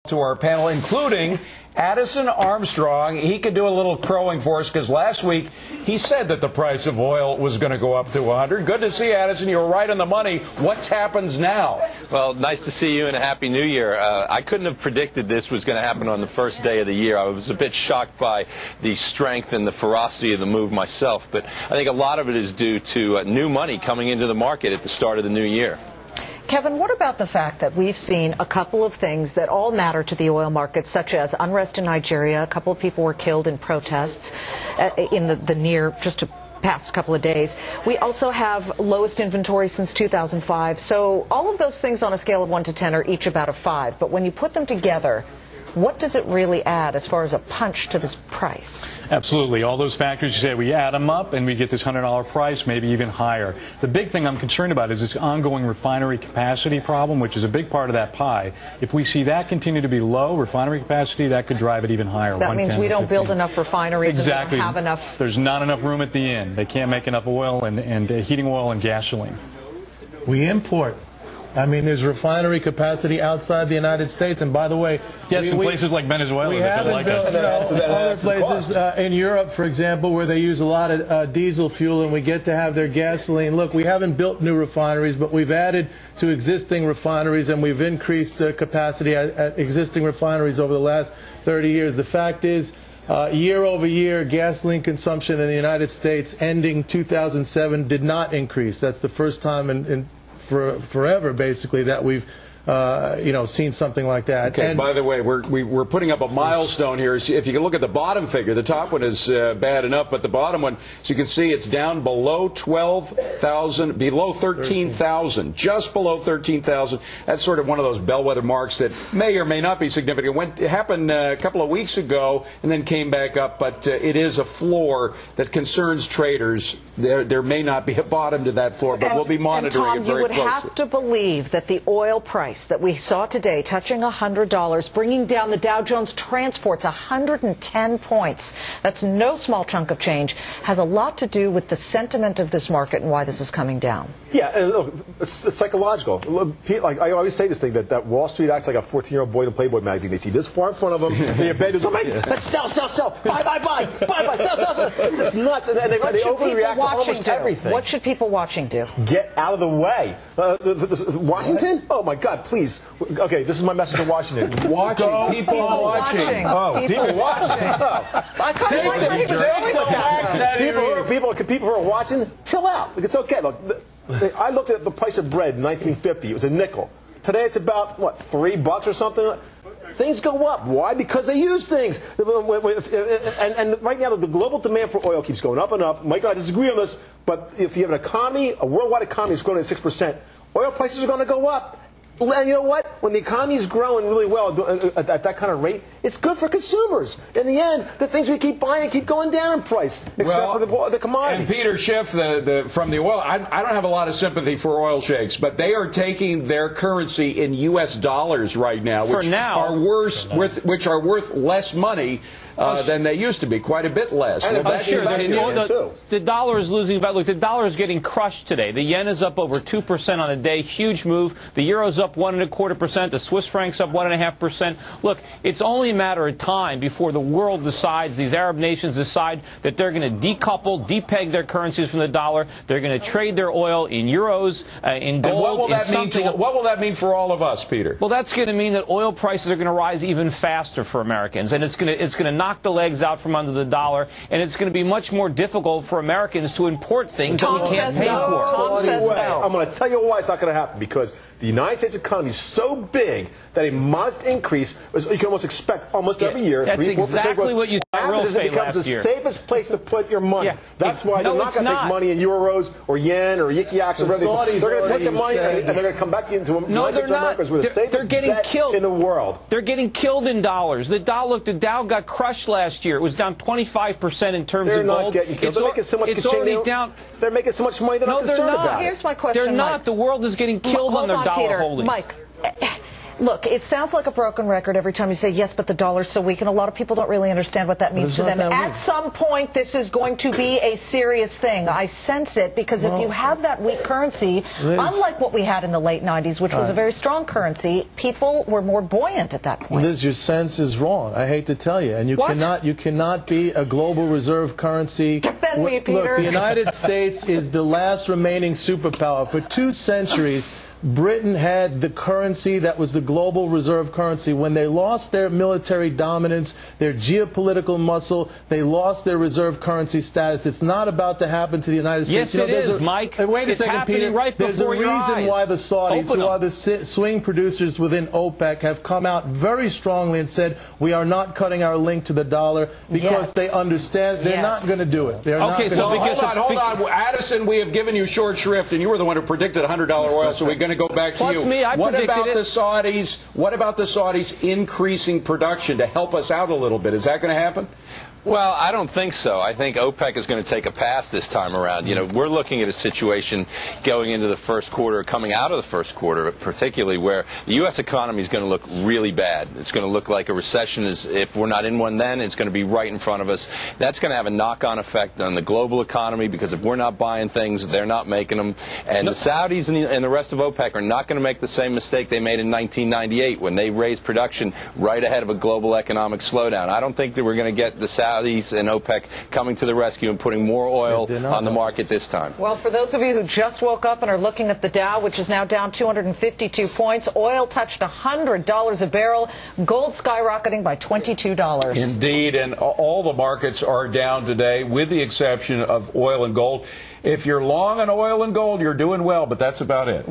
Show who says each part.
Speaker 1: To our panel, including Addison Armstrong. He could do a little crowing for us because last week he said that the price of oil was going to go up to 100. Good to see you, Addison. You were right on the money. What happens now?
Speaker 2: Well, nice to see you and a Happy New Year. I couldn't have predicted this was going to happen on the first day of the year. I was a bit shocked by the strength and the ferocity of the move myself, but I think a lot of it is due to new money coming into the market at the start of the new year.
Speaker 3: Kevin, what about the fact that we've seen a couple of things that all matter to the oil market, such as unrest in Nigeria? A couple of people were killed in protests in the past couple of days. We also have lowest inventory since 2005. So all of those things on a scale of 1 to 10 are each about a 5. But when you put them together, what does it really add as far as a punch to this price?
Speaker 4: Absolutely. All those factors you say, we add them up and we get this $100 price, maybe even higher. The big thing I'm concerned about is this ongoing refinery capacity problem, which is a big part of that pie. If we see that continue to be low, refinery capacity, that could drive it even higher.
Speaker 3: That means we don't build enough refineries.
Speaker 4: Exactly.
Speaker 3: And we don't have enough.
Speaker 4: There's not enough room at the end. They can't make enough oil and heating oil and gasoline.
Speaker 5: We import. I mean, there's refinery capacity outside the United States, and by the way,
Speaker 4: yes, in places like Venezuela,
Speaker 5: we haven't built other places in Europe, for example, where they use a lot of diesel fuel, and we get to have their gasoline. Look, we haven't built new refineries, but we've added to existing refineries, and we've increased capacity at existing refineries over the last 30 years. The fact is, year over year, gasoline consumption in the United States ending 2007 did not increase. That's the first time for forever, basically, that we've seen something like that.
Speaker 1: Okay, and by the way, we're putting up a milestone here. If you can look at the bottom figure, the top one is bad enough, but the bottom one, as you can see, it's down below 12,000, below 13,000, just below 13,000. That's sort of one of those bellwether marks that may or may not be significant. It happened a couple of weeks ago and then came back up, but it is a floor that concerns traders. There may not be a bottom to that floor, but we'll be monitoring it very closely.
Speaker 3: You would have to believe that the oil price that we saw today touching $100, bringing down the Dow Jones transports 110 points, that's no small chunk of change, has a lot to do with the sentiment of this market and why this is coming down.
Speaker 6: Yeah, and look, it's psychological. Like I always say this thing, that Wall Street acts like a 14-year-old boy in a Playboy magazine. They see this far in front of them, their bed is, let's sell, buy, sell. It's just nuts, and they overreact to almost everything.
Speaker 3: What should people watching do?
Speaker 6: Get out of the way. Washington? Oh, my God, please. Okay, this is my message to Washington.
Speaker 1: People watching.
Speaker 6: Oh, people watching. People who are watching, chill out. It's okay. Look, I looked at the price of bread in 1950. It was a nickel. Today it's about, what, $3 or something? Things go up. Why? Because they use things. And right now, the global demand for oil keeps going up and up. Mike and I disagree on this, but if you have an economy, a worldwide economy is growing at 6%, oil prices are going to go up. And you know what? When the economy is growing really well at that kind of rate, it's good for consumers. In the end, the things we keep buying keep going down in price, except for the commodities.
Speaker 1: And Peter Schiff, from the oil, I don't have a lot of sympathy for oil sheiks, but they are taking their currency in U.S. dollars right now, which are worth less money than they used to be, quite a bit less.
Speaker 7: And the dollar is losing value. Look, the dollar is getting crushed today. The yen is up over 2% on a day, huge move. The euro's up 1.25%. The Swiss franc's up 1.5%. Look, it's only a matter of time before the world decides, these Arab nations decide that they're going to decouple, depeg their currencies from the dollar. They're going to trade their oil in euros, in gold.
Speaker 1: And what will that mean for all of us, Peter?
Speaker 7: Well, that's going to mean that oil prices are going to rise even faster for Americans, and it's going to knock the legs out from under the dollar, and it's going to be much more difficult for Americans to import things that we can't pay for.
Speaker 6: I'm going to tell you why it's not going to happen, because the United States economy is so big that a modest increase, you can almost expect almost every year.
Speaker 7: That's exactly what you thought real estate last year.
Speaker 6: It becomes the safest place to put your money. Yeah. That's why they're not going to take money in euros or yen or yik-yaks or whatever. They're going to take the money and they're going to come back into America.
Speaker 7: They're getting killed
Speaker 6: in the world.
Speaker 7: They're getting killed in dollars. The Dow got crushed last year. It was down 25% in terms of gold.
Speaker 6: They're not getting killed. They're making so much They're making so much money they're not concerned about it.
Speaker 3: Here's my question,
Speaker 7: They're not. The world is getting killed on their dollar holdings.
Speaker 3: Mike, Look, it sounds like a broken record every time you say yes, but the dollar's so weak, and a lot of people don't really understand what that means to them. At some point, this is going to be a serious thing. I sense it, because if you have that weak currency, unlike what we had in the late 90s, which was a very strong currency, people were more buoyant at that point.
Speaker 5: Liz, your sense is wrong. I hate to tell you. And you cannot be a global reserve currency.
Speaker 3: Defend me, Peter.
Speaker 5: Look, the United States is the last remaining superpower. For 2 centuries, Britain had the currency that was the global reserve currency. When they lost their military dominance, their geopolitical muscle, they lost their reserve currency status. It's not about to happen to the United States.
Speaker 7: Yes, it is, Mike.
Speaker 5: Wait a second,
Speaker 7: happening
Speaker 5: Peter.
Speaker 7: Right
Speaker 5: There's a reason why the Saudis, who are the swing producers within OPEC, have come out very strongly and said, we are not cutting our link to the dollar, because they understand they're not going to do it. They're not
Speaker 1: hold on. Addison, we have given you short shrift, and you were the one who predicted $100 oil, so we're going to go back to you. What about the Saudis? What about the Saudis increasing production to help us out a little bit? Is that going to happen?
Speaker 2: Well, I don't think so. I think OPEC is going to take a pass this time around. You know, we're looking at a situation going into the first quarter, coming out of the first quarter, particularly where the U.S. economy is going to look really bad. It's going to look like a recession. If we're not in one then, it's going to be right in front of us. That's going to have a knock-on effect on the global economy, because if we're not buying things, they're not making them. And the Saudis and the rest of OPEC are not going to make the same mistake they made in 1998 when they raised production right ahead of a global economic slowdown. I don't think that we're going to get the Saudis and OPEC coming to the rescue and putting more oil on the market this time.
Speaker 3: Well, for those of you who just woke up and are looking at the Dow, which is now down 252 points, oil touched $100 a barrel, gold skyrocketing by $22.
Speaker 1: Indeed, and all the markets are down today, with the exception of oil and gold. If you're long on oil and gold, you're doing well, but that's about it.